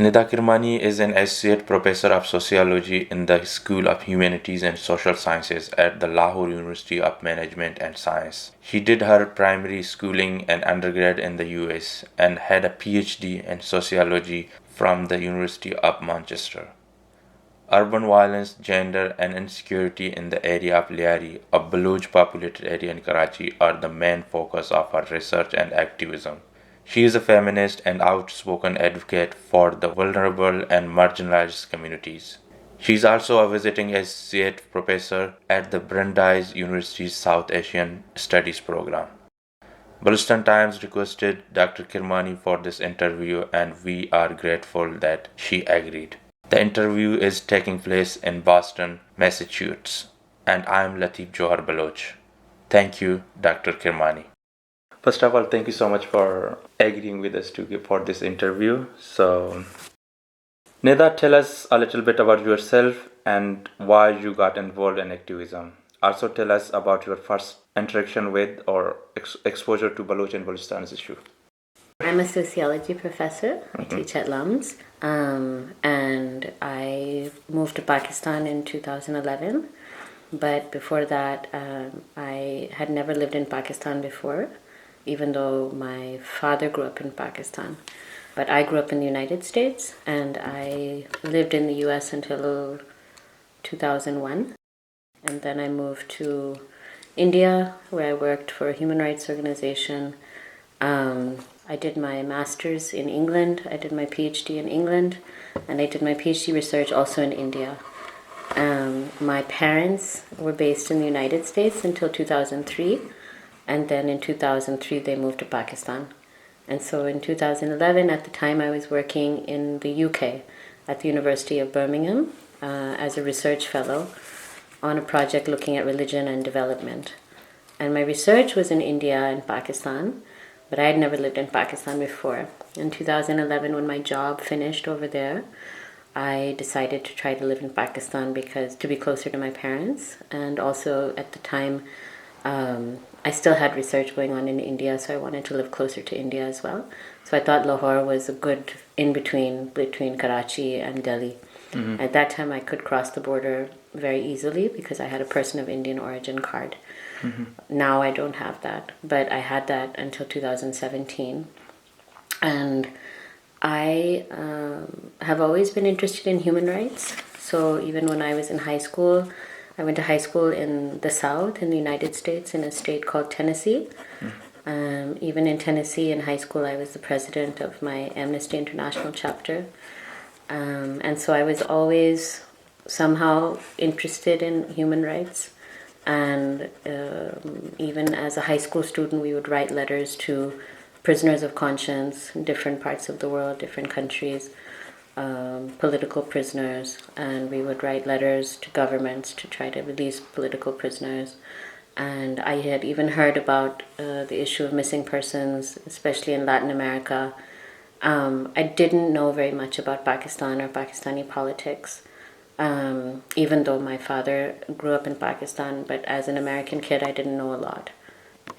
Nida Kirmani is an associate professor of sociology in the School of Humanities and Social Sciences at the Lahore University of Management and Science. She did her primary schooling and undergrad in the US and had a PhD in sociology from the University of Manchester. Urban violence, gender, and insecurity in the area of Liari, a Baloch populated area in Karachi, are the main focus of her research and activism. She is a feminist and outspoken advocate for the vulnerable and marginalized communities. She is also a visiting associate professor at the Brandeis University's South Asian Studies program. Balston Times requested Dr. Kirmani for this interview, and we are grateful that she agreed. The interview is taking place in Boston, Massachusetts, and I am Lateef Johar Baloch. Thank you, Dr. Kirmani. First of all, thank you so much for agreeing with us for this interview. So, Nida, tell us a little bit about yourself and why you got involved in activism. Also, tell us about your first interaction with or exposure to Baloch and Balochistan's issue. I'm a sociology professor. I teach at LUMS. And I moved to Pakistan in 2011. But before that, I had never lived in Pakistan before, even though my father grew up in Pakistan. But I grew up in the United States, and I lived in the US until 2001. And then I moved to India, where I worked for a human rights organization. I did my master's in England, I did my PhD in England, and I did my PhD research also in India. My parents were based in the United States until 2003, and then in 2003 they moved to Pakistan. And so in 2011, at the time I was working in the UK at the University of Birmingham as a research fellow on a project looking at religion and development. And my research was in India and Pakistan, but I had never lived in Pakistan before. In 2011, when my job finished over there, I decided to try to live in Pakistan because to be closer to my parents, and also at the time I still had research going on in India, so I wanted to live closer to India as well. So I thought Lahore was a good in-between between Karachi and Delhi. Mm-hmm. At that time I could cross the border very easily because I had a person of Indian origin card. Mm-hmm. Now I don't have that, but I had that until 2017. And I have always been interested in human rights. So even when I was in high school, I went to high school in the South, in the United States, in a state called Tennessee. Mm-hmm. Even in Tennessee, in high school, I was the president of my Amnesty International chapter. And so I was always somehow interested in human rights. And even as a high school student, we would write letters to prisoners of conscience in different parts of the world, different countries, political prisoners. And we would write letters to governments to try to release political prisoners. And I had even heard about the issue of missing persons, especially in Latin America. I didn't know very much about Pakistan or Pakistani politics. Even though my father grew up in Pakistan, but as an American kid, I didn't know a lot.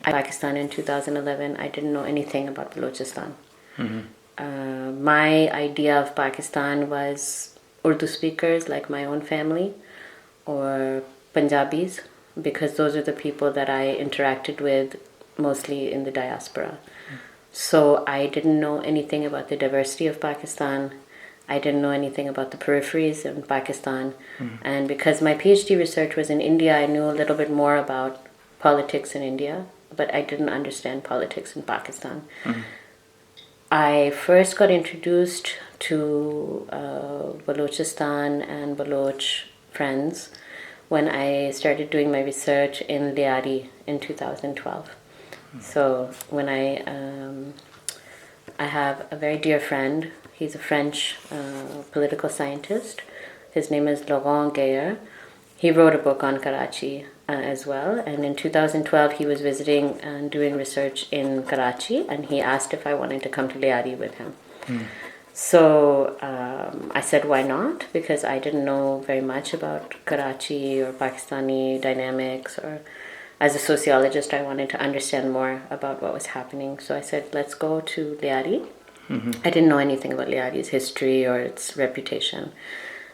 Pakistan in 2011, I didn't know anything about Balochistan. Mm-hmm. My idea of Pakistan was Urdu speakers like my own family or Punjabis, because those are the people that I interacted with mostly in the diaspora. Mm-hmm. So I didn't know anything about the diversity of Pakistan. I didn't know anything about the peripheries in Pakistan. Mm-hmm. And because my PhD research was in India, I knew a little bit more about politics in India, but I didn't understand politics in Pakistan. Mm-hmm. I first got introduced to Balochistan and Baloch friends when I started doing my research in Liari in 2012. Mm-hmm. So when I have a very dear friend. He's a French political scientist. His name is Laurent Gaillard. He wrote a book on Karachi as well. And in 2012, he was visiting and doing research in Karachi. And he asked if I wanted to come to Liari with him. Mm. So I said, why not? Because I didn't know very much about Karachi or Pakistani dynamics. Or as a sociologist, I wanted to understand more about what was happening. So I said, let's go to Liari. I didn't know anything about Liadi's history or its reputation.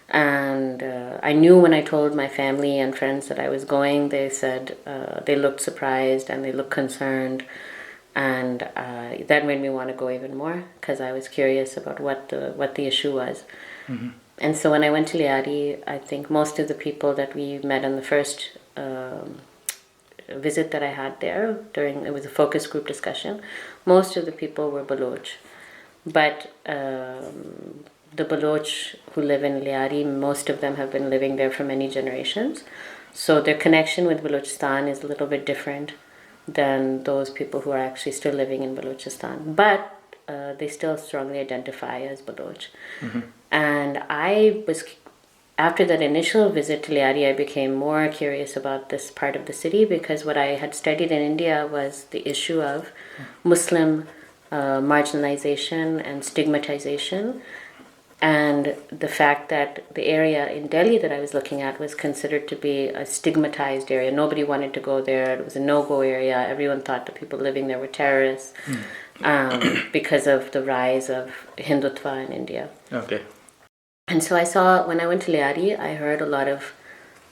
And I knew when I told my family and friends that I was going, they said they looked surprised and they looked concerned. And that made me want to go even more because I was curious about what the issue was. And so when I went to Liadi, I think most of the people that we met on the first visit that I had there, it was a focus group discussion, most of the people were Baloch. But the Baloch who live in Liadi, most of them have been living there for many generations. So their connection with Balochistan is a little bit different than those people who are actually still living in Balochistan. But they still strongly identify as Baloch. And after that initial visit to Liadi, I became more curious about this part of the city because what I had studied in India was the issue of Muslim marginalization and stigmatization, and the fact that the area in Delhi that I was looking at was considered to be a stigmatized area. Nobody wanted to go there. It was a no-go area. Everyone thought the people living there were terrorists because of the rise of Hindutva in India. Okay. And so when I went to Liadi, I heard a lot of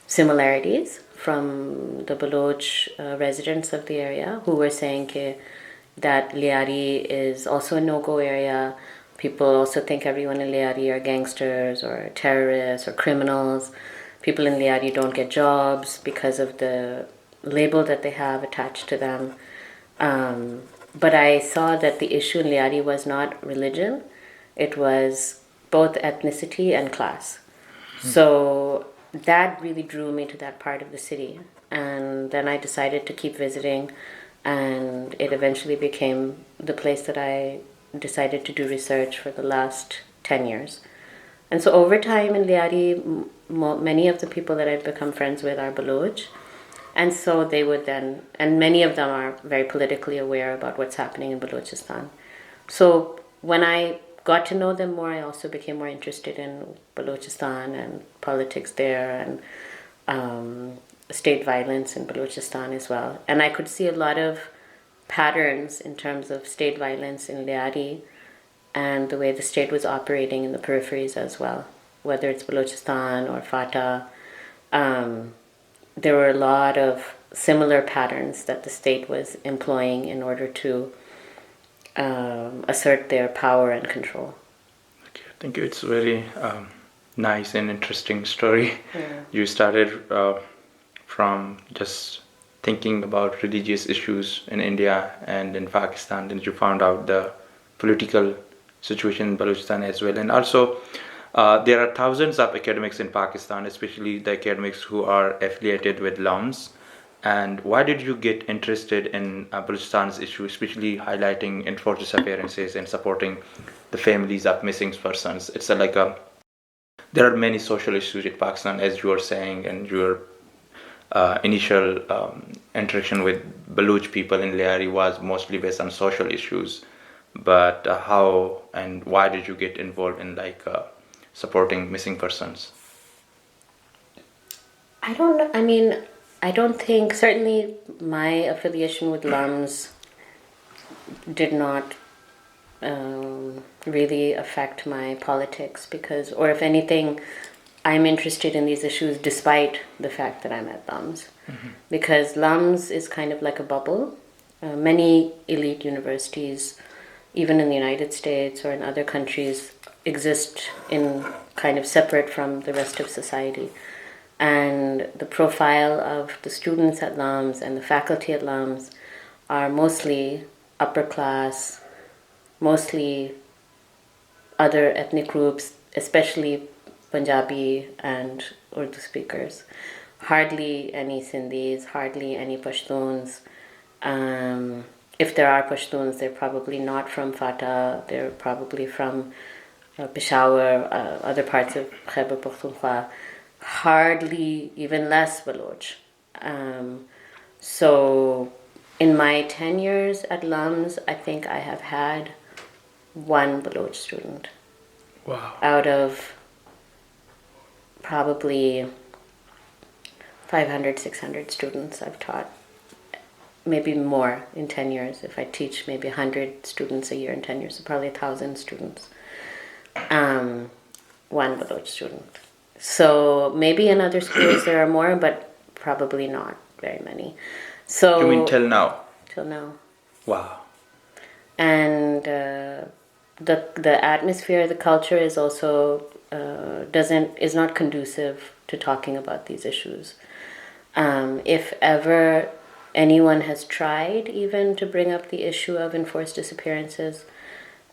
similarities from the Baloch residents of the area who were saying that Liadi is also a no-go area. People also think everyone in Liadi are gangsters or terrorists or criminals. People in Liadi don't get jobs because of the label that they have attached to them. But I saw that the issue in Liadi was not religion. It was both ethnicity and class. So that really drew me to that part of the city. And then I decided to keep visiting, and it eventually became the place that I decided to do research for the last 10 years. And so over time in Liadi, many of the people that I've become friends with are Baloch. And so they would then, and many of them are very politically aware about what's happening in Balochistan. So when I got to know them more, I also became more interested in Balochistan and politics there and state violence in Balochistan as well. And I could see a lot of patterns in terms of state violence in Liadi and the way the state was operating in the peripheries as well, whether it's Balochistan or Fatah. There were a lot of similar patterns that the state was employing in order to assert their power and control. Okay, thank you. It's a very nice and interesting story. Yeah. You started from just thinking about religious issues in India and in Pakistan, and you found out the political situation in Balochistan as well. And also, there are thousands of academics in Pakistan, especially the academics who are affiliated with LUMS. And why did you get interested in Balochistan's issue, especially highlighting enforced disappearances and supporting the families of missing persons? It's there are many social issues in Pakistan, as you were saying, and your initial interaction with Baloch people in Liadi was mostly based on social issues. But how and why did you get involved in supporting missing persons? I don't know. I mean, I don't think, certainly my affiliation with LUMS did not really affect my politics because, or if anything, I'm interested in these issues despite the fact that I'm at LUMS. Because LUMS is kind of like a bubble. Many elite universities, even in the United States or in other countries, exist in kind of separate from the rest of society. And the profile of the students at LUMS and the faculty at LUMS are mostly upper class, mostly other ethnic groups, especially Punjabi and Urdu speakers. Hardly any Sindhis, hardly any Pashtuns. If there are Pashtuns, they're probably not from Fatah. They're probably from Peshawar, other parts of Khyber Pakhtunkhwa. Hardly, even less Baloch. So in my 10 years at LUMS, I think I have had one Baloch student. Wow. Out of probably 500, 600 students I've taught. maybe more in 10 years. If I teach maybe 100 students a year in 10 years, so probably 1,000 students. One Baloch student. So maybe in other schools there are more, but probably not very many. So You mean till now? Till now. Wow. And the atmosphere, the culture is also is not conducive to talking about these issues. If ever anyone has tried even to bring up the issue of enforced disappearances,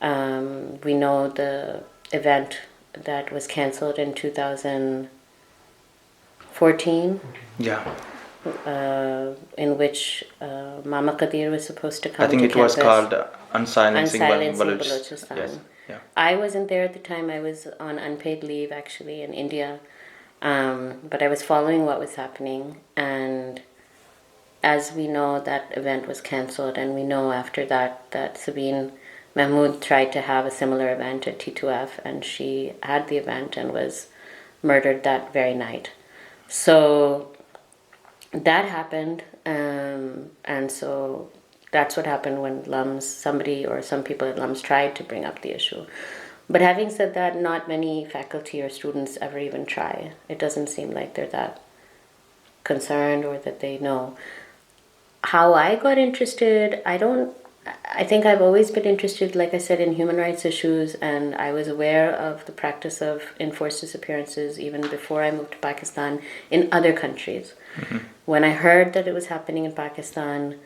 we know the event that was cancelled in 2014. Yeah. In which Mama Qadir was supposed to come. I think to it campus. was called Unsilencing Unsilencing Baloch. Balochistan. Yes. Yeah. I wasn't there at the time. I was on unpaid leave actually in India, but I was following what was happening. And as we know, that event was cancelled, and we know after that Sabine Mahmood tried to have a similar event at T2F, and she had the event and was murdered that very night. So that happened, and so that's what happened when somebody or some people at LUMS tried to bring up the issue. But having said that, not many faculty or students ever even try. It doesn't seem like they're that concerned or that they know. How I got interested, I think I've always been interested, like I said, in human rights issues, and I was aware of the practice of enforced disappearances even before I moved to Pakistan in other countries. Mm-hmm. When I heard that it was happening in Pakistan,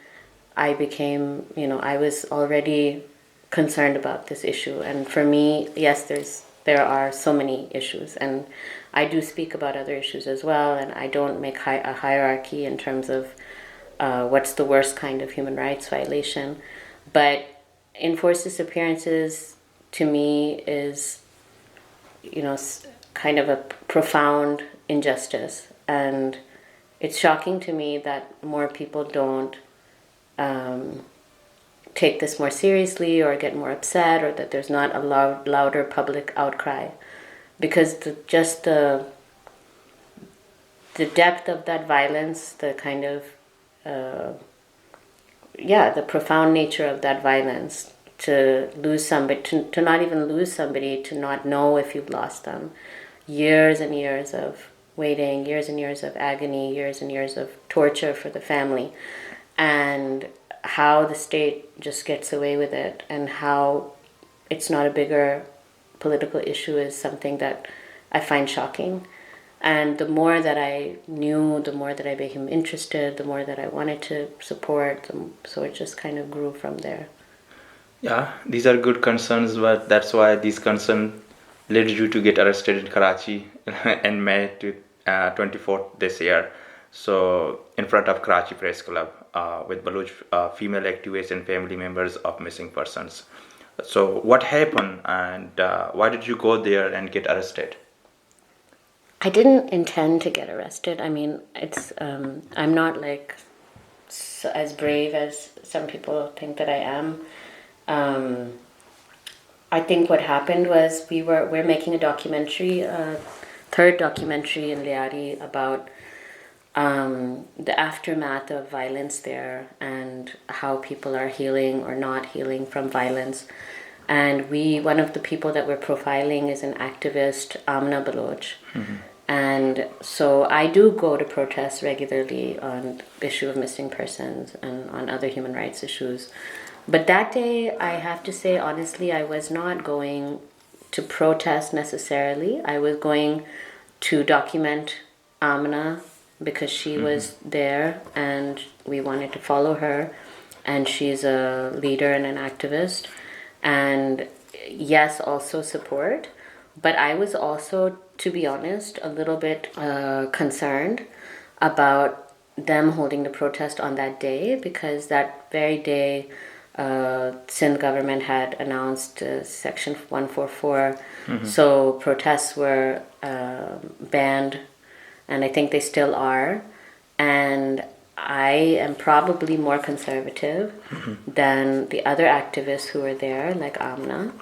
I became, I was already concerned about this issue. And for me, yes, there are so many issues, and I do speak about other issues as well, and I don't make a hierarchy in terms of what's the worst kind of human rights violation. But enforced disappearances, to me, is, kind of a profound injustice. And it's shocking to me that more people don't take this more seriously or get more upset, or that there's not a louder public outcry. Because the depth of that violence, the kind of the profound nature of that violence, to lose somebody, to not even lose somebody, to not know if you've lost them. Years and years of waiting, years and years of agony, years and years of torture for the family. And how the state just gets away with it, and how it's not a bigger political issue, is something that I find shocking. And the more that I knew, the more that I became interested, the more that I wanted to support. So it just kind of grew from there. Yeah, these are good concerns, but that's why these concerns led you to get arrested in Karachi in May 24th this year. So in front of Karachi Press Club with Baloch female activists and family members of missing persons. So what happened, and why did you go there and get arrested? I didn't intend to get arrested. I mean, it's I'm not like as brave as some people think that I am. I think what happened was we're making a documentary, third documentary in Liari about the aftermath of violence there, and how people are healing or not healing from violence. And one of the people that we're profiling is an activist, Amna Baloch. Mm-hmm. And so I do go to protests regularly on the issue of missing persons and on other human rights issues. But that day, I have to say, honestly, I was not going to protest necessarily. I was going to document Amna, because she was there and we wanted to follow her. And she's a leader and an activist. And yes, also support. But I was also, to be honest, a little bit concerned about them holding the protest on that day, because that very day, Sindh government had announced Section 144. Mm-hmm. So protests were banned, and I think they still are. And I am probably more conservative than the other activists who were there, like Amna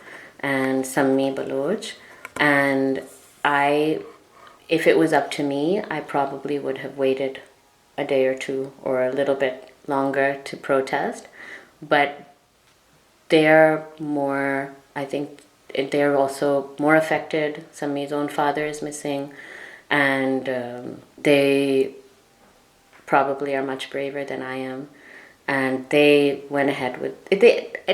and Sammi Baloch. And if it was up to me, I probably would have waited a day or two, or a little bit longer to protest, but they're more, I think they're also more affected. Sami's own father is missing, and they probably are much braver than I am. And they went ahead with it.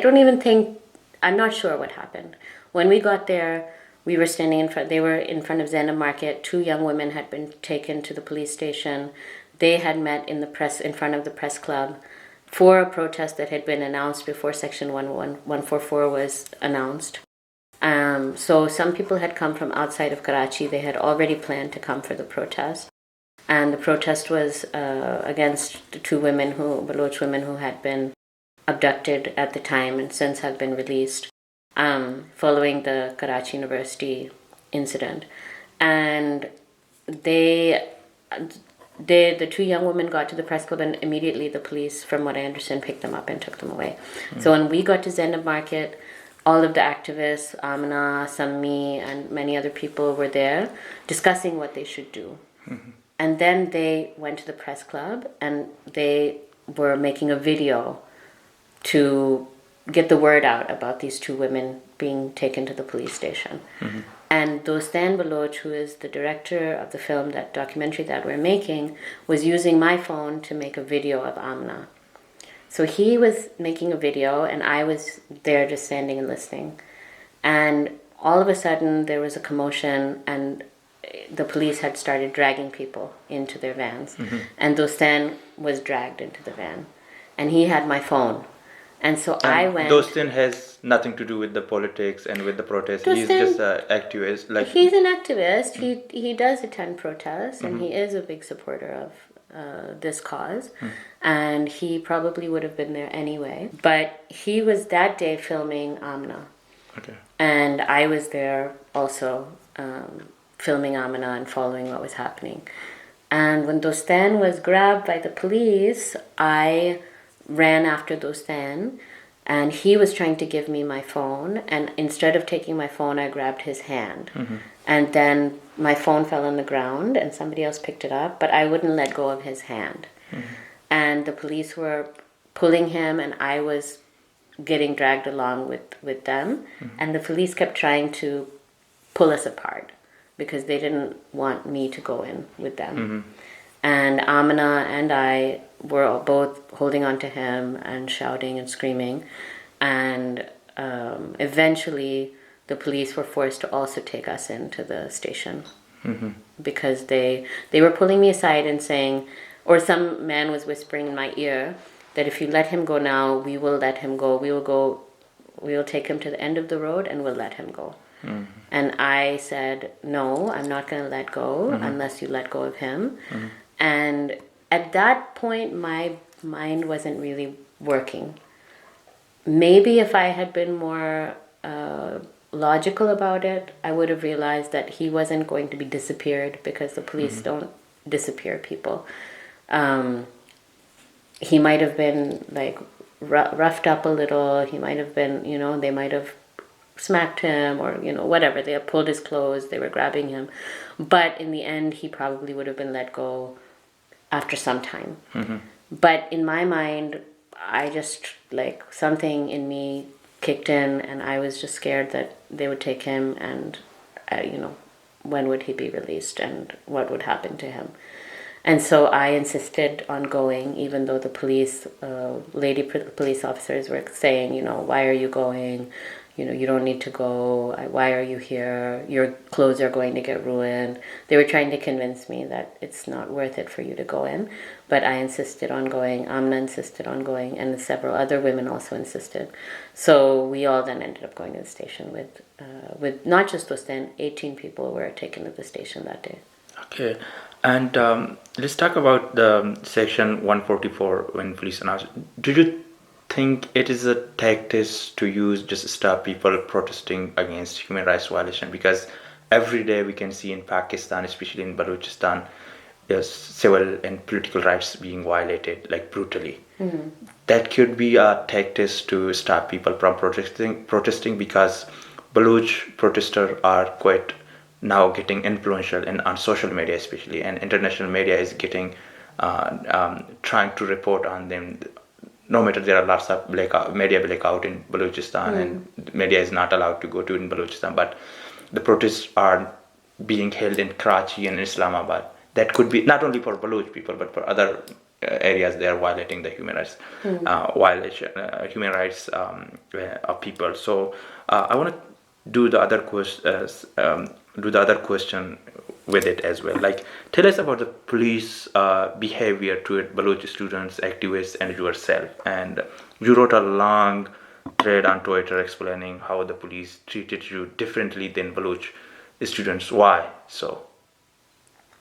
I'm not sure what happened. When we got there, we were standing they were in front of Zainab Market. 2 young women had been taken to the police station. They had met in front of the press club for a protest that had been announced before Section 144 was announced. So some people had come from outside of Karachi. They had already planned to come for the protest. And the protest was against the 2 Baloch women who had been abducted at the time and since have been released following the Karachi University incident. And the 2 young women got to the press club, and immediately the police, from what I understand, picked them up and took them away. So when we got to Zainab Market, all of the activists, Amna, Sami, and many other people were there discussing what they should do. And then they went to the press club and they were making a video to get the word out about these 2 women being taken to the police station. And Dostan Baloch, who is the director of the film, that documentary that we're making, was using my phone to make a video of Amna. So he was making a video and I was there just standing and listening. And all of a sudden there was a commotion and the police had started dragging people into their vans. And Dostan was dragged into the van. And he had my phone. And so I went... Dostan has nothing to do with the politics and with the protest. He's just an activist. He's an activist. He does attend protests, and he is a big supporter of this cause. And he probably would have been there anyway. But he was that day filming Amna. Okay. And I was there also filming Amna and following what was happening. And when Dostan was grabbed by the police, I ran after Dostan, and he was trying to give me my phone, and instead of taking my phone, I grabbed his hand. And then my phone fell on the ground and somebody else picked it up, but I wouldn't let go of his hand. And the police were pulling him and I was getting dragged along with them. And the police kept trying to pull us apart because they didn't want me to go in with them. And Amina and I were both holding on to him and shouting and screaming. And eventually the police were forced to also take us into the station. Because they were pulling me aside and saying, or some man was whispering in my ear that if you let him go now, we will let him go. We will take him to the end of the road and we'll let him go. And I said, no, I'm not going to let go unless you let go of him. And at that point, my mind wasn't really working. Maybe if I had been more logical about it, I would have realized that he wasn't going to be disappeared because the police don't disappear people. He might have been like roughed up a little. He might have been, they might have smacked him or, whatever. They had pulled his clothes. They were grabbing him. But in the end, he probably would have been let go after some time. But in my mind, I just, something in me kicked in and I was just scared that they would take him and, when would he be released and what would happen to him. And so I insisted on going, even though the police officers were saying, why are you going? You don't need to go. Why are you here? Your clothes are going to get ruined. They were trying to convince me that it's not worth it for you to go in. But I insisted on going. Amna insisted on going. And several other women also insisted. So we all then ended up going to the station with not just those 18 people were taken to the station that day. Okay. And let's talk about the section 144 when police announced. Did you think it is a tactic to use just to stop people protesting against human rights violation? Because every day we can see in Pakistan, especially in Balochistan, civil and political rights being violated brutally. That could be a tactic to stop people from protesting because Baloch protesters are quite now getting influential and on social media especially, and international media is getting trying to report on them. No matter there are lots of media blackout in Balochistan, and media is not allowed to go to in Balochistan, but the protests are being held in Karachi and Islamabad. That could be not only for Baloch people, but for other areas they are violating the human rights, human rights of people. So I want to do the other question with it as well. Like, tell us about the police behavior toward Baloch students, activists, and yourself. And you wrote a long thread on Twitter explaining how the police treated you differently than Baloch students. Why so?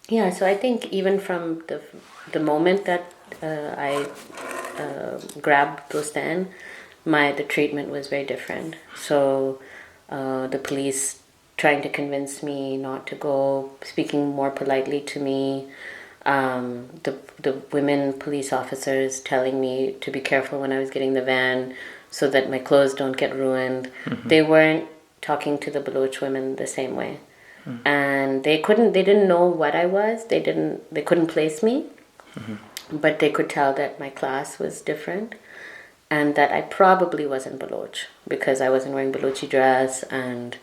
Yeah, so I think even from the moment that I grabbed the stand, the treatment was very different. So the police trying to convince me not to go, speaking more politely to me, the women police officers telling me to be careful when I was getting the van so that my clothes don't get ruined. They weren't talking to the Baloch women the same way. And they didn't know what I was. They couldn't place me, but they could tell that my class was different and that I probably wasn't Baloch because I wasn't wearing Balochi dress, and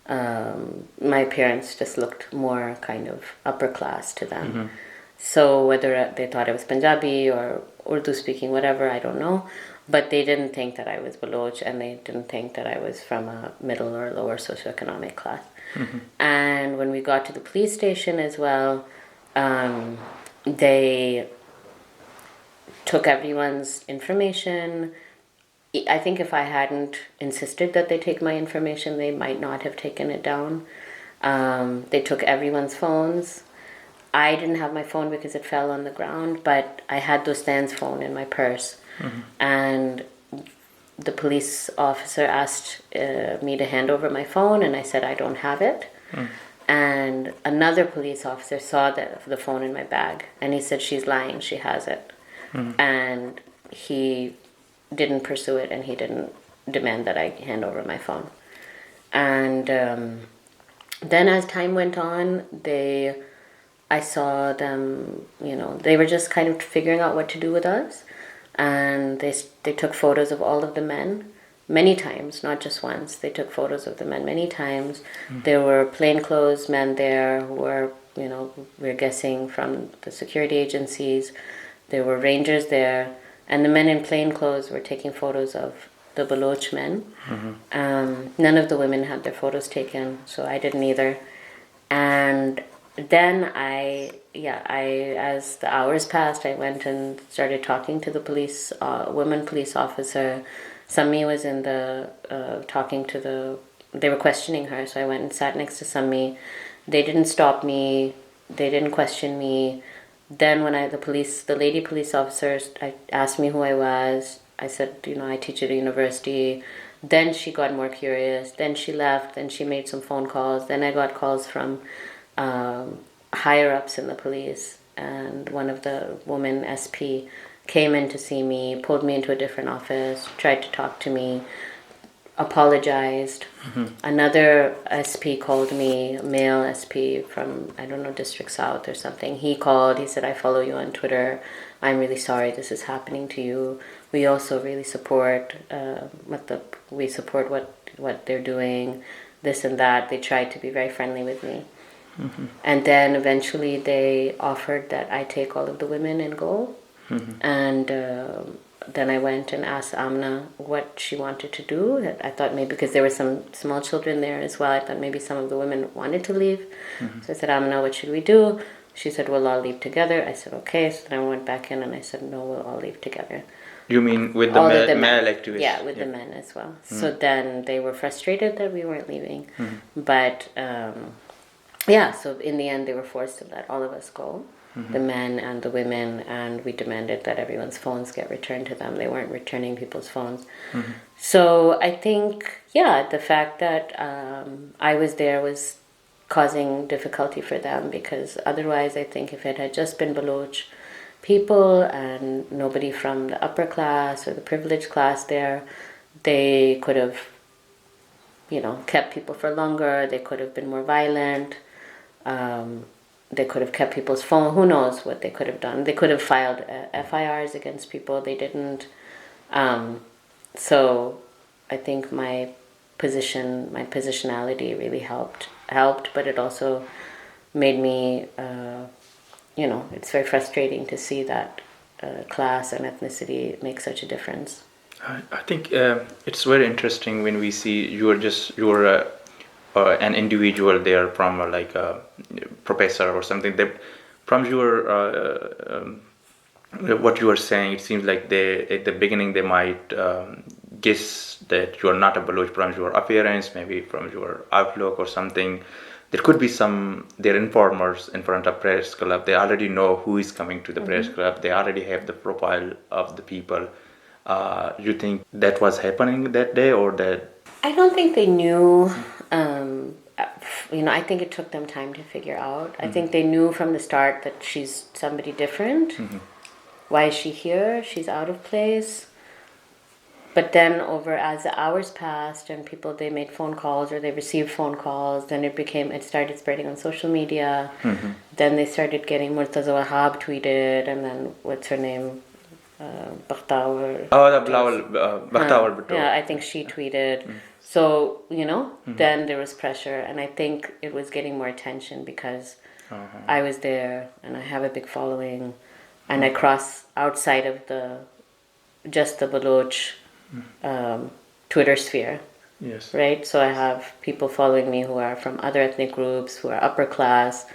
my appearance just looked more kind of upper class to them. So whether they thought I was Punjabi or Urdu speaking, whatever, I don't know. But they didn't think that I was Baloch, and they didn't think that I was from a middle or lower socioeconomic class. And when we got to the police station as well, they took everyone's information. I think if I hadn't insisted that they take my information, they might not have taken it down. They took everyone's phones. I didn't have my phone because it fell on the ground, but I had Dostan's phone in my purse. And the police officer asked me to hand over my phone, and I said I don't have it. And another police officer saw the phone in my bag, and he said she's lying, she has it. And he didn't pursue it, and he didn't demand that I hand over my phone. And then as time went on, I saw them, they were just kind of figuring out what to do with us. And they took photos of all of the men many times, not just once. They took photos of the men many times. There were plainclothes men there who were, we're guessing from the security agencies. There were rangers there. And the men in plainclothes were taking photos of the Baloch men. None of the women had their photos taken, so I didn't either. And then as the hours passed, I went and started talking to the police, women police officer. Sammi was in they were questioning her, so I went and sat next to Sammi. They didn't stop me. They didn't question me. Then when the lady police officer asked me who I was, I said, I teach at a university. Then she got more curious. Then she left. Then she made some phone calls. Then I got calls from higher ups in the police, and one of the women SP came in to see me, pulled me into a different office, tried to talk to me, apologized. Another SP called me, a male SP from, I don't know, District South or something. He called, he said, I follow you on Twitter. I'm really sorry this is happening to you. We also really support what they're doing, this and that. They tried to be very friendly with me. And then eventually they offered that I take all of the women and go. And then I went and asked Amna what she wanted to do. I thought maybe because there were some small children there as well, I thought maybe some of the women wanted to leave. So I said, Amna, what should we do? She said, we'll all leave together. I said, okay. So then I went back in and I said, no, we'll all leave together. You mean with the male activists? Yeah, with the men as well. So then they were frustrated that we weren't leaving. But so in the end they were forced to let all of us go. The men and the women, and we demanded that everyone's phones get returned to them. They weren't returning people's phones. So I think, the fact that I was there was causing difficulty for them, because otherwise I think if it had just been Baloch people and nobody from the upper class or the privileged class there, they could have, kept people for longer. They could have been more violent. They could have kept people's phone. Who knows what they could have done? They could have filed FIRs against people. They didn't. So I think my positionality really helped. But it also made me, it's very frustrating to see that class and ethnicity make such a difference. I think it's very interesting when we see you're an individual there from like a professor or something. From your what you are saying, it seems like they at the beginning they might guess that you are not a Baloch from your appearance, maybe from your outlook or something. There could be their informers in front of press club. They already know who is coming to the press club. They already have the profile of the people. You think that was happening that day or that? I don't think they knew. I think it took them time to figure out. I think they knew from the start that she's somebody different. Why is she here? She's out of place. But then as the hours passed and they made phone calls or they received phone calls, then it started spreading on social media. Then they started getting Murtaza Wahab tweeted, and then what's her name? Bakhtawar. Oh, the Bakhtawar Bhutto. Yeah, I think she tweeted. So, then there was pressure, and I think it was getting more attention because I was there and I have a big following, and I cross outside of just the Baloch Twitter sphere. Yes. Right? So I have people following me who are from other ethnic groups, who are upper class,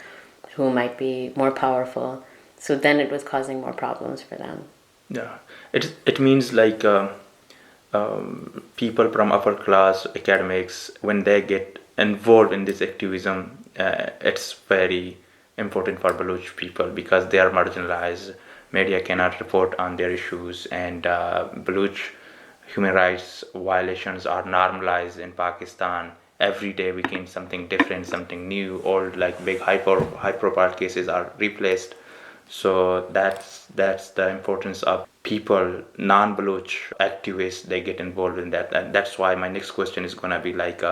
who might be more powerful. So then it was causing more problems for them. Yeah. It means like people from upper class academics, when they get involved in this activism, it's very important for Baloch people because they are marginalized. Media cannot report on their issues, and Baloch human rights violations are normalized in Pakistan. Every day we gain something different, something new. All like big high profile cases are replaced. So that's the importance of people, non-Baloch activists. They get involved in that, and that's why my next question is gonna be like,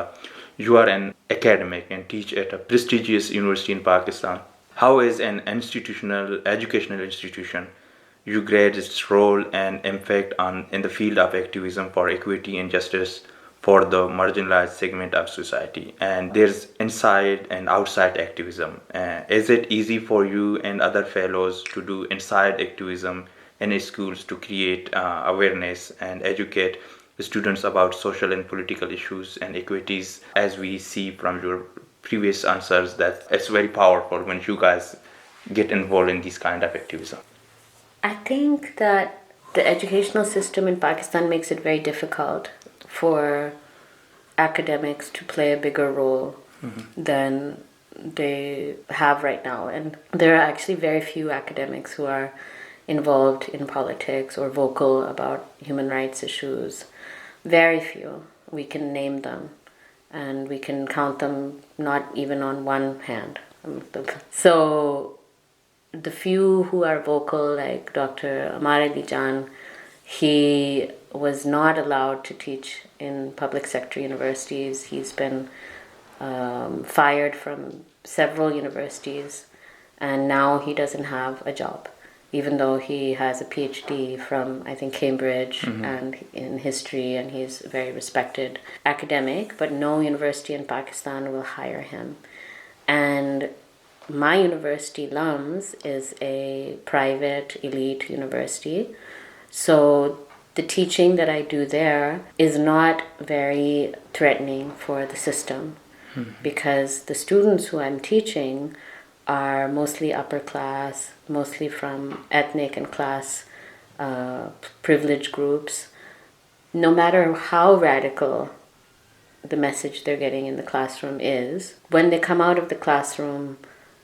you are an academic and teach at a prestigious university in Pakistan. How is an educational institution you grade its role and impact in the field of activism for equity and justice for the marginalized segment of society? And there's inside and outside activism. Is it easy for you and other fellows to do inside activism in schools to create awareness and educate students about social and political issues and equities? As we see from your previous answers, that it's very powerful when you guys get involved in this kind of activism. I think that the educational system in Pakistan makes it very difficult for academics to play a bigger role than they have right now. And there are actually very few academics who are involved in politics or vocal about human rights issues. Very few. We can name them, and we can count them not even on one hand. So the few who are vocal, like Dr. Amar Ali Jan, he was not allowed to teach in public sector universities. He's been fired from several universities, and now he doesn't have a job, even though he has a PhD from, I think, Cambridge and in history, and he's a very respected academic, but no university in Pakistan will hire him. And my university, LUMS, is a private elite university. So the teaching that I do there is not very threatening for the system because the students who I'm teaching are mostly upper class, mostly from ethnic and class privileged groups. No matter how radical the message they're getting in the classroom is, when they come out of the classroom,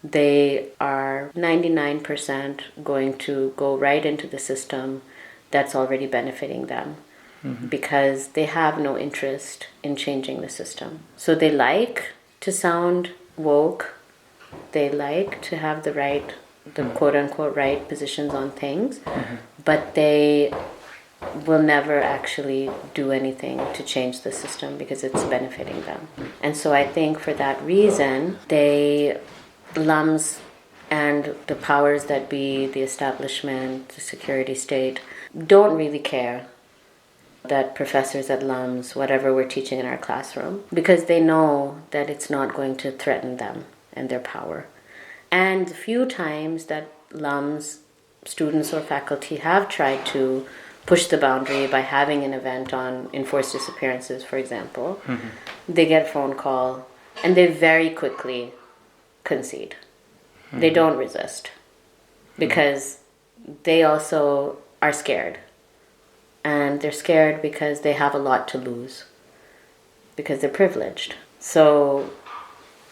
they are 99% going to go right into the system that's already benefiting them because they have no interest in changing the system. So they like to sound woke, they like to have the quote-unquote right positions on things, but they will never actually do anything to change the system because it's benefiting them. And so I think for that reason, LUMS And the powers that be, the establishment, the security state, don't really care that professors at LUMS, whatever we're teaching in our classroom, because they know that it's not going to threaten them and their power. And the few times that LUMS students or faculty have tried to push the boundary by having an event on enforced disappearances, for example, they get a phone call and they very quickly concede. They don't resist because they also are scared. And they're scared because they have a lot to lose, because they're privileged. So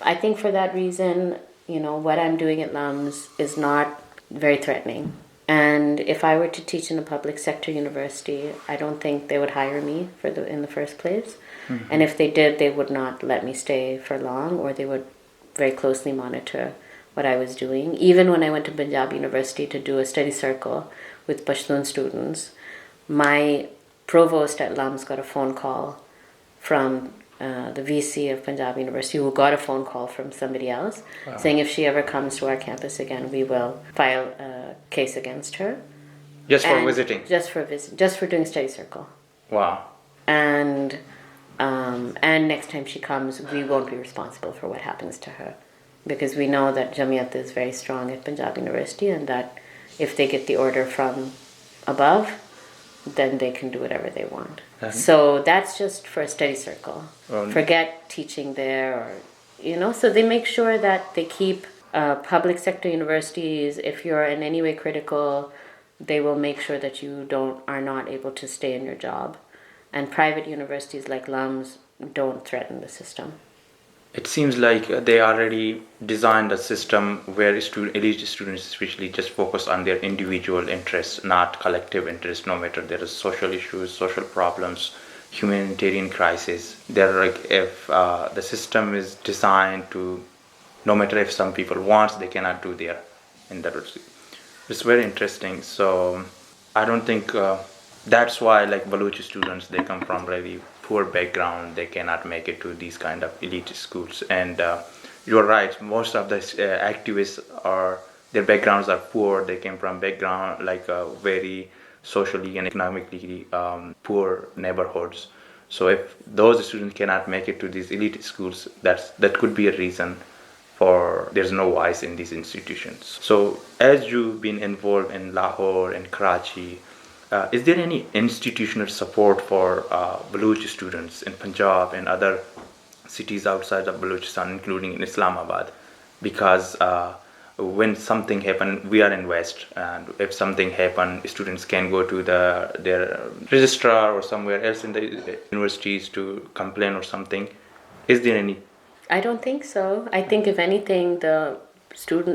I think for that reason, what I'm doing at LUMS is not very threatening. And if I were to teach in a public sector university, I don't think they would hire me in the first place. And if they did, they would not let me stay for long, or they would very closely monitor what I was doing. Even when I went to Punjab University to do a study circle with Pashtun students, my provost at LUMS got a phone call from the VC of Punjab University, who got a phone call from somebody else, saying if she ever comes to our campus again, we will file a case against her. Just for visiting? Just for doing study circle. Wow. And next time she comes, we won't be responsible for what happens to her, because we know that Jamiyat is very strong at Punjab University, and that if they get the order from above, then they can do whatever they want. So that's just for a study circle. Forget teaching there, so they make sure that they keep public sector universities, if you're in any way critical, they will make sure that you are not able to stay in your job. And private universities like LUMS don't threaten the system. It seems like they already designed a system where elite students especially just focus on their individual interests, not collective interests, no matter there is social issues, social problems, humanitarian crisis. If the system is designed to, no matter if some people want, they cannot do there. And it's very interesting. So I don't think that's why Balochi students, they come from really poor background, they cannot make it to these kind of elite schools. And you're right, most of the activists their backgrounds are poor. They came from background very socially and economically poor neighborhoods. So if those students cannot make it to these elite schools, that could be a reason for there's no voice in these institutions. So as you've been involved in Lahore and Karachi, is there any institutional support for Baloch students in Punjab and other cities outside of Balochistan, including in Islamabad? Because when something happens, we are in West, and if something happens, students can go to their registrar or somewhere else in the universities to complain or something. Is there any? I don't think so. I think if anything, the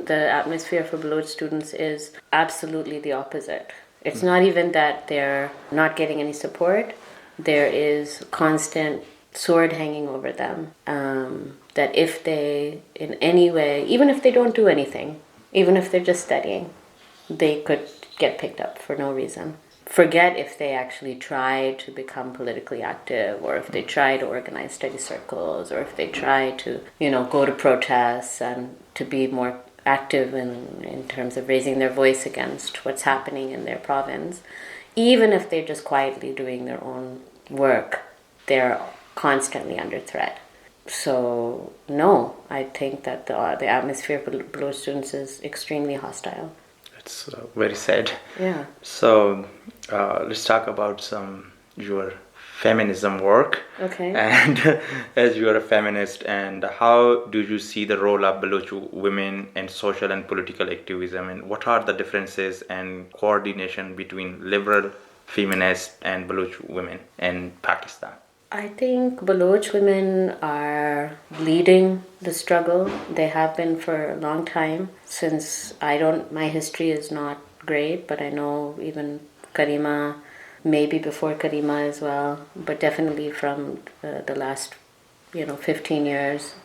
atmosphere for Baloch students is absolutely the opposite. It's not even that they're not getting any support. There is constant sword hanging over them. That if they, in any way, even if they don't do anything, even if they're just studying, they could get picked up for no reason. Forget if they actually try to become politically active, or if they try to organize study circles, or if they try to, go to protests and to be more active in terms of raising their voice against what's happening in their province. Even if they're just quietly doing their own work, they're constantly under threat. So no, I think that the atmosphere for Baloch students is extremely hostile. It's very sad. Yeah. So let's talk about your feminism work. Okay. And as you are a feminist, and how do you see the role of Baloch women in social and political activism, and what are the differences and coordination between liberal feminists and Baloch women in Pakistan? I think Baloch women are leading the struggle. They have been for a long time. Since my history is not great, but I know even Karima, maybe before Karima as well, but definitely from the last 15 years,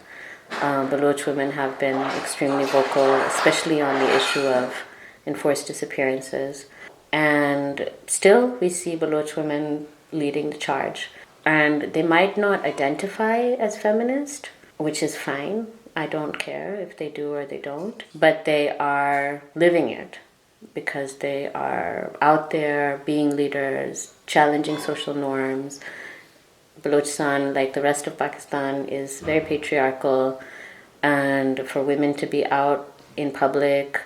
Baloch women have been extremely vocal, especially on the issue of enforced disappearances. And still we see Baloch women leading the charge. And they might not identify as feminist, which is fine. I don't care if they do or they don't, but they are living it because they are out there being leaders, challenging social norms. Balochistan, like the rest of Pakistan, is very patriarchal, and for women to be out in public,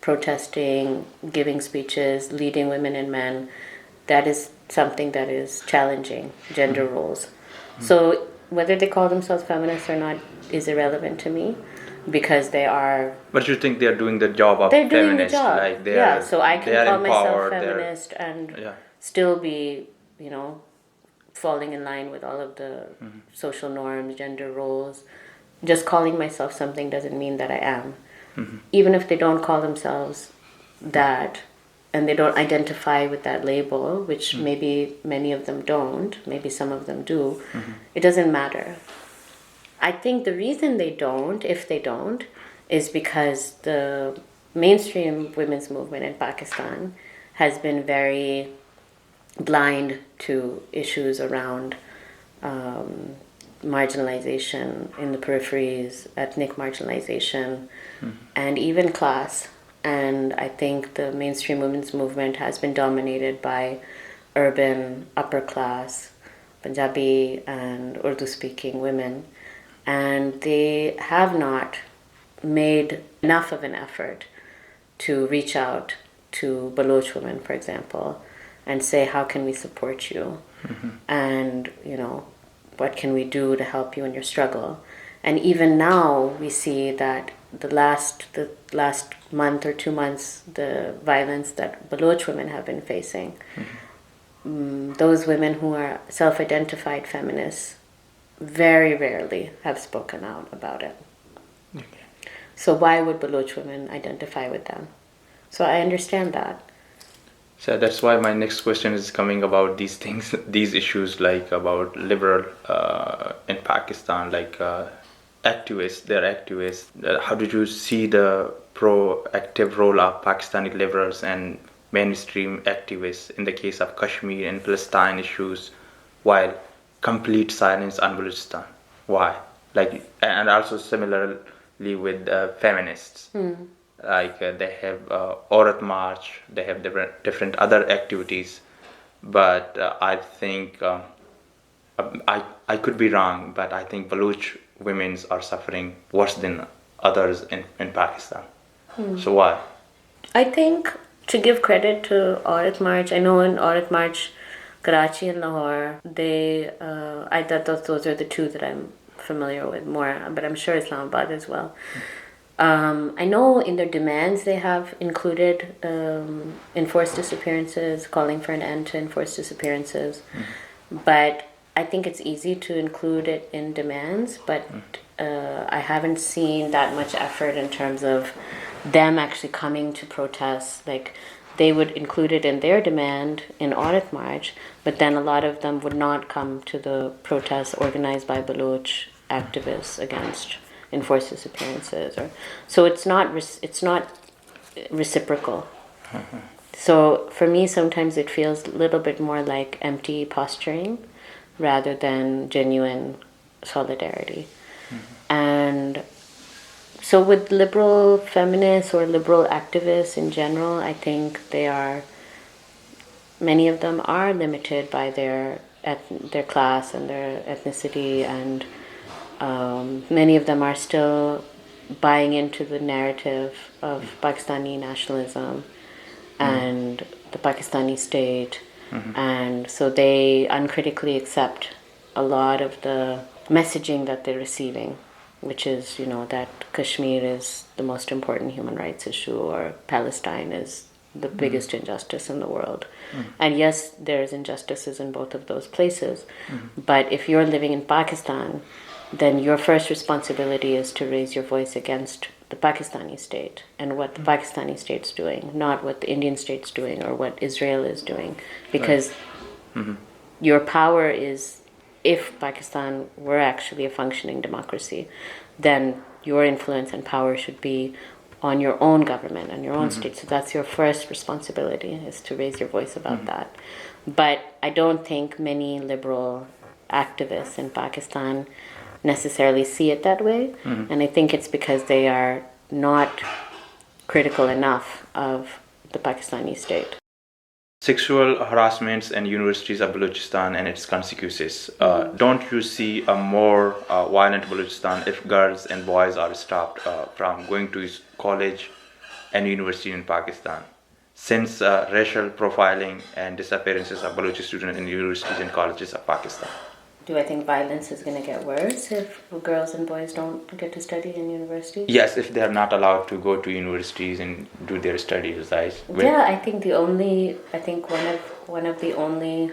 protesting, giving speeches, leading women and men, that is something that is challenging gender roles. So whether they call themselves feminists or not is irrelevant to me, because they are. But you think they are doing the job of They're doing feminist, the job. like they yeah, are. so I they can are call myself empowered, feminist and Yeah. still be, falling in line with all of the social norms, gender roles. Just calling myself something doesn't mean that I am. Even if they don't call themselves that, and they don't identify with that label, which maybe many of them don't, maybe some of them do, it doesn't matter. I think the reason they don't, if they don't, is because the mainstream women's movement in Pakistan has been very blind to issues around marginalization in the peripheries, ethnic marginalization, and even class. And I think the mainstream women's movement has been dominated by urban, upper class, Punjabi and Urdu speaking women. And they have not made enough of an effort to reach out to Baloch women, for example, and say, how can we support you? And, what can we do to help you in your struggle? And even now we see that the last month or 2 months, the violence that Baloch women have been facing, those women who are self-identified feminists very rarely have spoken out about it. So why would Baloch women identify with them? So I understand that. So that's why my next question is coming about these things, these issues, like about liberal in Pakistan, like activists, they're activists. How did you see the proactive role of Pakistani liberals and mainstream activists in the case of Kashmir and Palestine issues, while complete silence on Balochistan? Why? Like, and also similarly with feminists. Like they have Aurat March, they have different other activities, but I think I could be wrong, but I think Baloch women's are suffering worse than others in Pakistan. So why? I think to give credit to Aurat March, I know in Aurat March, Karachi and Lahore, I thought those are the two that I'm familiar with more, but I'm sure Islamabad as well. I know in their demands they have included enforced disappearances, calling for an end to enforced disappearances. But I think it's easy to include it in demands, but I haven't seen that much effort in terms of them actually coming to protest. Like, they would include it in their demand in Aurat March, but then a lot of them would not come to the protests organized by Baloch activists against enforced disappearances, so it's not reciprocal. So for me, sometimes it feels a little bit more like empty posturing rather than genuine solidarity. And so with liberal feminists or liberal activists in general, I think many of them are limited by their class and their ethnicity, and many of them are still buying into the narrative of Pakistani nationalism and the Pakistani state. And so they uncritically accept a lot of the messaging that they're receiving, which is, that Kashmir is the most important human rights issue, or Palestine is the biggest injustice in the world. And yes, there's injustices in both of those places. But if you're living in Pakistan, then your first responsibility is to raise your voice against the Pakistani state and what the Pakistani state's doing, not what the Indian state's doing or what Israel is doing. Because your power is, if Pakistan were actually a functioning democracy, then your influence and power should be on your own government and your own state. So that's your first responsibility, is to raise your voice about that. But I don't think many liberal activists in Pakistan necessarily see it that way. And I think it's because they are not critical enough of the Pakistani state. Sexual harassments in universities of Balochistan and its consequences. Don't you see a more violent Balochistan if girls and boys are stopped from going to college and university in Pakistan? Since racial profiling and disappearances of Balochi students in universities and colleges of Pakistan. Do I think violence is going to get worse if girls and boys don't get to study in universities? Yes, if they are not allowed to go to universities and do their studies, right? Yeah, I think one of the only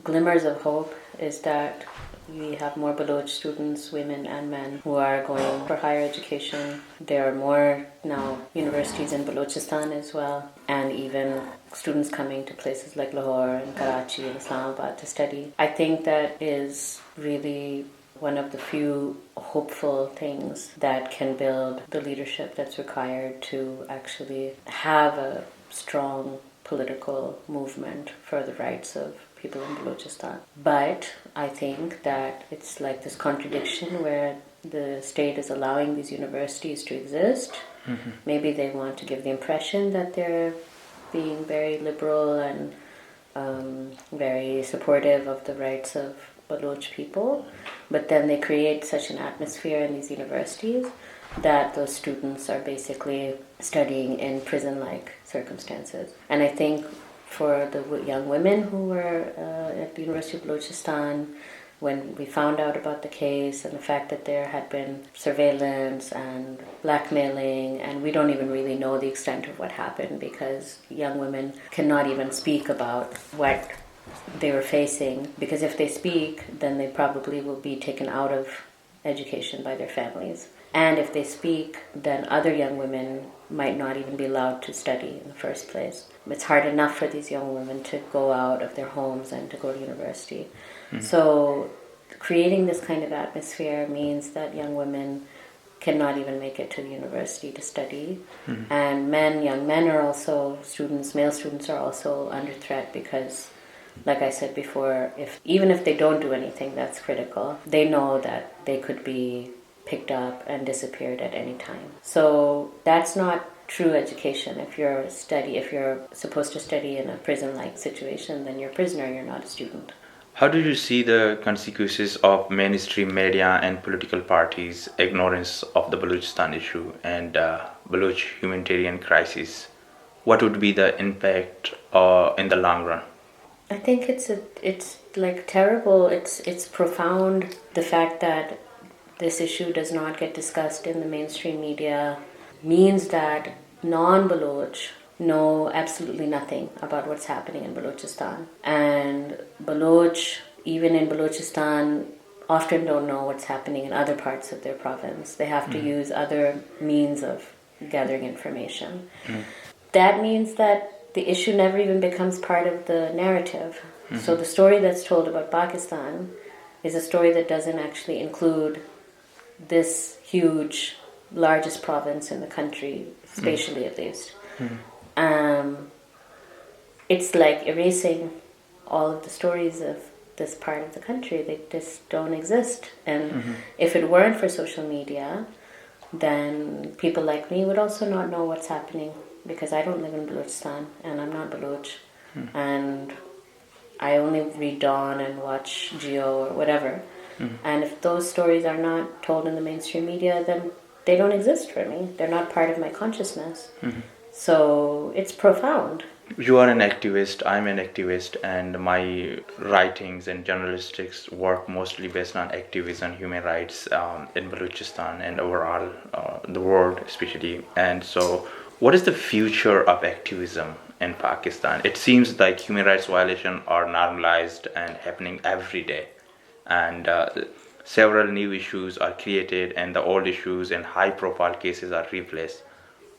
glimmers of hope is that we have more Baloch students, women and men, who are going for higher education. There are more now universities in Balochistan as well, and even students coming to places like Lahore and Karachi and Islamabad to study. I think that is really one of the few hopeful things that can build the leadership that's required to actually have a strong political movement for the rights of people in Balochistan. But I think that it's like this contradiction where the state is allowing these universities to exist. Maybe they want to give the impression that they're being very liberal and very supportive of the rights of Baloch people, but then they create such an atmosphere in these universities that those students are basically studying in prison-like circumstances. And I think for the young women who were at the University of Balochistan, when we found out about the case and the fact that there had been surveillance and blackmailing, and we don't even really know the extent of what happened because young women cannot even speak about what they were facing, because if they speak, then they probably will be taken out of education by their families. And if they speak, then other young women might not even be allowed to study in the first place. It's hard enough for these young women to go out of their homes and to go to university. So creating this kind of atmosphere means that young women cannot even make it to the university to study. And young men are also male students are also under threat because, like I said before, even if they don't do anything that's critical, they know that they could be picked up and disappeared at any time. So that's not true education. If you're supposed to study in a prison-like situation, then you're a prisoner, you're not a student. How do you see the consequences of mainstream media and political parties' ignorance of the Balochistan issue and Baloch humanitarian crisis? What would be the impact in the long run? I think it's like terrible. It's profound. The fact that this issue does not get discussed in the mainstream media means that non-Baloch know absolutely nothing about what's happening in Balochistan. And Baloch, even in Balochistan, often don't know what's happening in other parts of their province. They have to use other means of gathering information. That means that the issue never even becomes part of the narrative. So the story that's told about Pakistan is a story that doesn't actually include this huge, largest province in the country, spatially at least. It's like erasing all of the stories of this part of the country. They just don't exist. And if it weren't for social media, then people like me would also not know what's happening, because I don't live in Balochistan and I'm not Baloch. And I only read Dawn and watch Geo or whatever. And if those stories are not told in the mainstream media, then they don't exist for me. They're not part of my consciousness. So it's profound. You are an activist, I'm an activist, and my writings and journalistics work mostly based on activism, human rights in Balochistan and overall the world especially. And so what is the future of activism in Pakistan? It seems like human rights violations are normalized and happening every day. And several new issues are created and the old issues and high profile cases are replaced.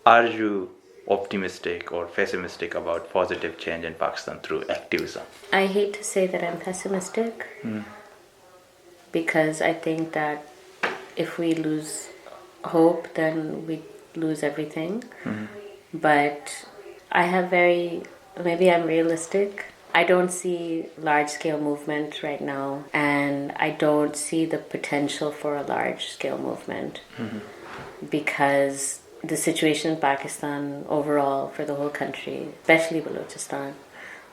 Are you optimistic or pessimistic about positive change in Pakistan through activism? I hate to say that I'm pessimistic, because I think that if we lose hope, then we lose everything. But maybe I'm realistic. I don't see large-scale movement right now, and I don't see the potential for a large-scale movement because the situation in Pakistan overall for the whole country, especially Balochistan,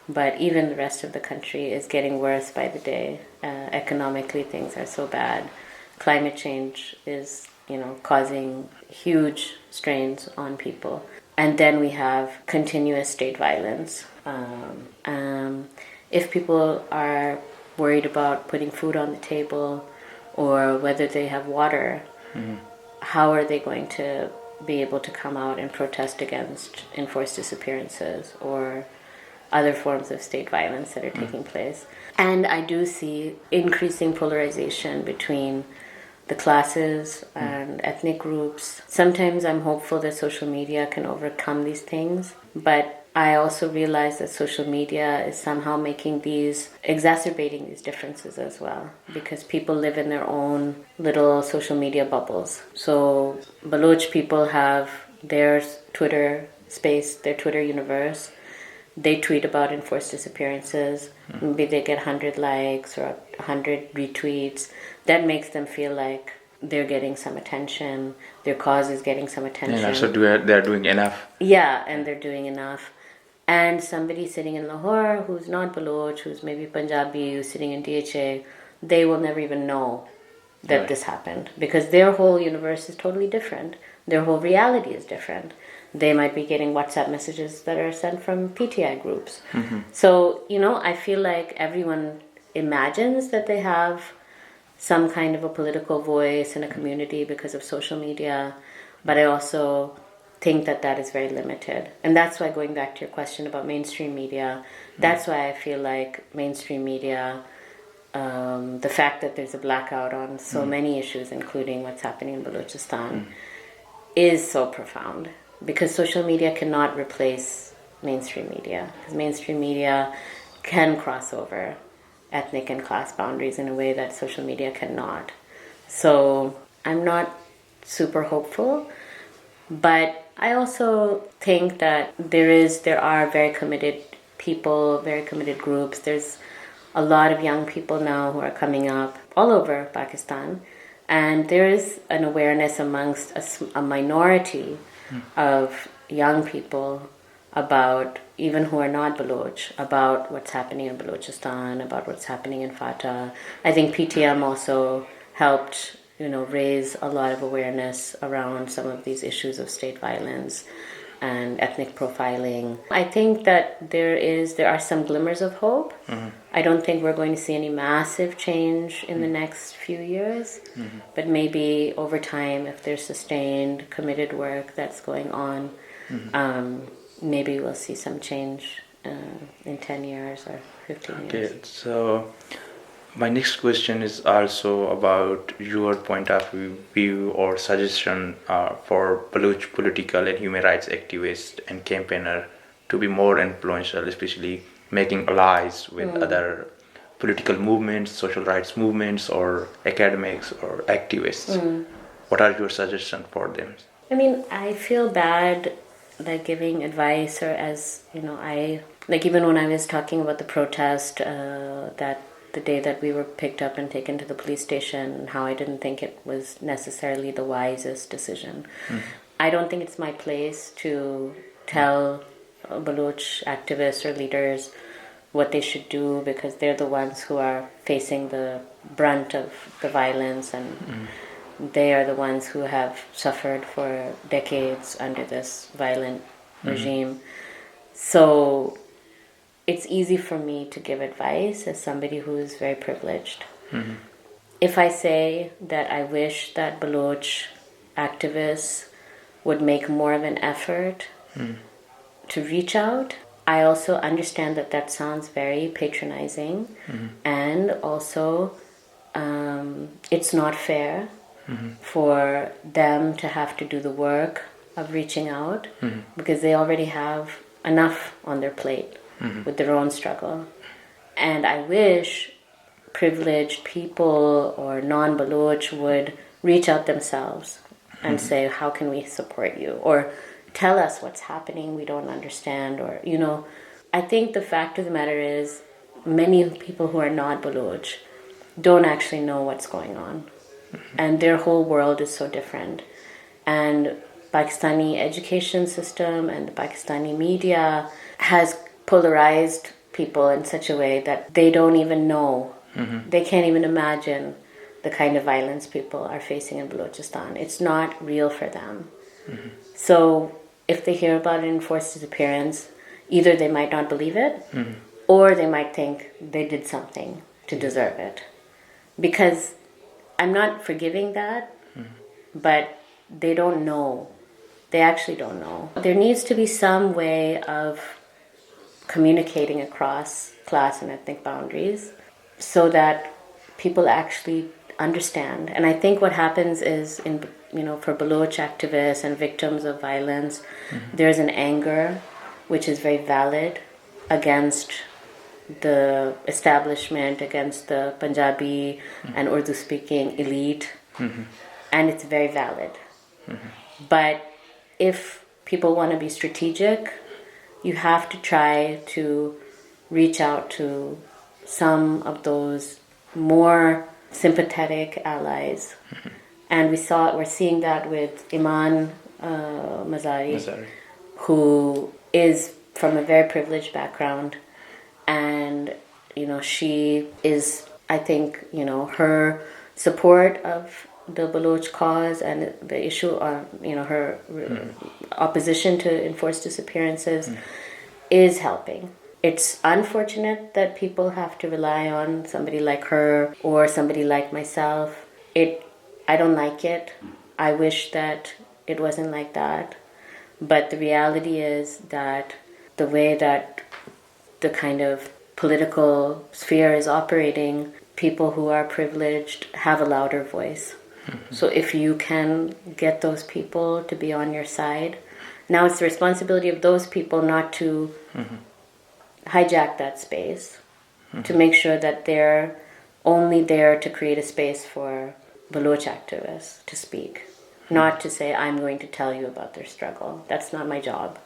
but even the rest of the country, is getting worse by the day. Economically, things are so bad. Climate change is, causing huge strains on people. And then we have continuous state violence. If people are worried about putting food on the table or whether they have water, how are they going to be able to come out and protest against enforced disappearances or other forms of state violence that are taking place? And I do see increasing polarization between the classes and ethnic groups. Sometimes I'm hopeful that social media can overcome these things, but I also realize that social media is somehow exacerbating these differences as well, because people live in their own little social media bubbles. So Baloch people have their Twitter space, their Twitter universe. They tweet about enforced disappearances. Maybe they get 100 likes or 100 retweets. That makes them feel like they're getting some attention. Their cause is getting some attention. Yeah, so they're doing enough. Yeah, and they're doing enough. And somebody sitting in Lahore who's not Baloch, who's maybe Punjabi, who's sitting in DHA, they will never even know that this happened because their whole universe is totally different. Their whole reality is different. They might be getting WhatsApp messages that are sent from PTI groups. So, I feel like everyone imagines that they have some kind of a political voice in a community because of social media, but I also think that is very limited. And that's why, going back to your question about mainstream media, that's why I feel like mainstream media, the fact that there's a blackout on so many issues, including what's happening in Balochistan, is so profound. Because social media cannot replace mainstream media. Because mainstream media can cross over ethnic and class boundaries in a way that social media cannot. So I'm not super hopeful, but I also think that there are very committed people, very committed groups. There's a lot of young people now who are coming up all over Pakistan, and there is an awareness amongst a minority of young people about, even who are not Baloch, about what's happening in Balochistan, about what's happening in Fatah. I think PTM also helped, raise a lot of awareness around some of these issues of state violence and ethnic profiling. I think that there are some glimmers of hope. I don't think we're going to see any massive change in the next few years, but maybe over time, if there's sustained, committed work that's going on, maybe we'll see some change in 10 years or 15 years. Okay, so my next question is also about your point of view or suggestion for Baloch political and human rights activists and campaigner to be more influential, especially making allies with other political movements, social rights movements, or academics or activists. What are your suggestions for them? I mean, I feel bad giving advice, or even when I was talking about the protest that the day that we were picked up and taken to the police station, how I didn't think it was necessarily the wisest decision. I don't think it's my place to tell Baloch activists or leaders what they should do, because they're the ones who are facing the brunt of the violence, and they are the ones who have suffered for decades under this violent regime. So it's easy for me to give advice as somebody who is very privileged. If I say that I wish that Baloch activists would make more of an effort to reach out, I also understand that sounds very patronizing, and also it's not fair for them to have to do the work of reaching out, because they already have enough on their plate with their own struggle. And I wish privileged people or non-Baloch would reach out themselves and say, how can we support you? Or tell us what's happening, we don't understand. Or, I think the fact of the matter is many people who are not Baloch don't actually know what's going on. And their whole world is so different. And Pakistani education system and the Pakistani media has polarized people in such a way that they don't even know. They can't even imagine the kind of violence people are facing in Balochistan. It's not real for them. So if they hear about an enforced disappearance, either they might not believe it, or they might think they did something to deserve it. Because I'm not forgiving that, but they don't know. They actually don't know. There needs to be some way of communicating across class and ethnic boundaries so that people actually understand. And I think what happens is, for Baloch activists and victims of violence, there's an anger which is very valid against the establishment, against the Punjabi and Urdu speaking elite, and it's very valid. But if people want to be strategic, you have to try to reach out to some of those more sympathetic allies. And we're seeing that with Iman Mazari, who is from a very privileged background. And, she is, I think, her support of the Baloch cause and the issue of, her opposition to enforced disappearances is helping. It's unfortunate that people have to rely on somebody like her or somebody like myself. I don't like it. I wish that it wasn't like that. But the reality is that the way that the kind of political sphere is operating, people who are privileged have a louder voice. So if you can get those people to be on your side, now it's the responsibility of those people not to hijack that space, to make sure that they're only there to create a space for Baloch activists to speak, not to say, I'm going to tell you about their struggle. That's not my job.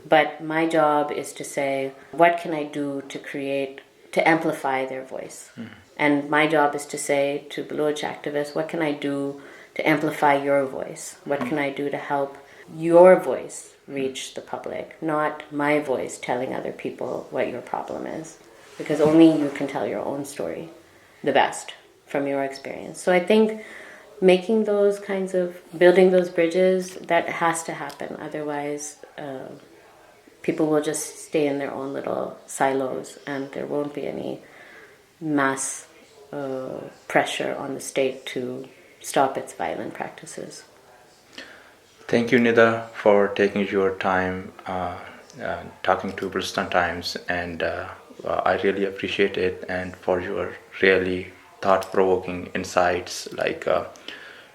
But my job is to say, what can I do to amplify their voice? And my job is to say to Baloch activists, what can I do to amplify your voice? What can I do to help your voice reach the public, not my voice telling other people what your problem is? Because only you can tell your own story the best from your experience. So I think building those bridges, that has to happen. Otherwise, people will just stay in their own little silos and there won't be any mass pressure on the state to stop its violent practices. Thank you, Nida, for taking your time talking to Balochistan Times, and I really appreciate it, and for your really thought-provoking insights.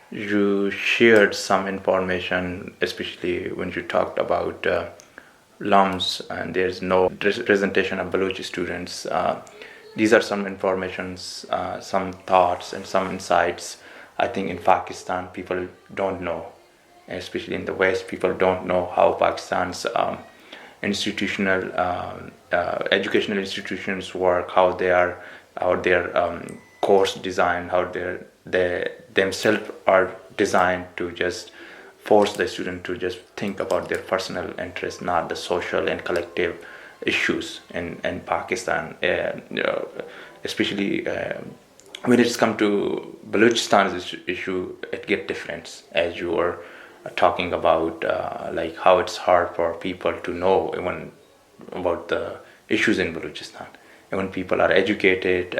You shared some information, especially when you talked about LUMS, and there's no representation of Balochi students. These are some informations, some thoughts, and some insights. I think in Pakistan, people don't know, especially in the West, people don't know how Pakistan's educational institutions work, how their course design, how they themselves are designed to just force the student to just think about their personal interests, not the social and collective issues in Pakistan. Especially when it's come to Balochistan's issue, it gets different, as you were talking about, how it's hard for people to know even about the issues in Balochistan. And when people are educated,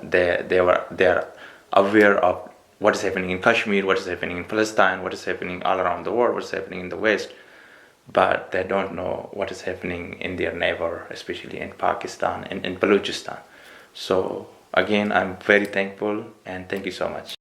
they are aware of what is happening in Kashmir, what is happening in Palestine, what is happening all around the world, what is happening in the West, but they don't know what is happening in their neighbor, especially in Pakistan and in Balochistan. So again, I'm very thankful, and thank you so much.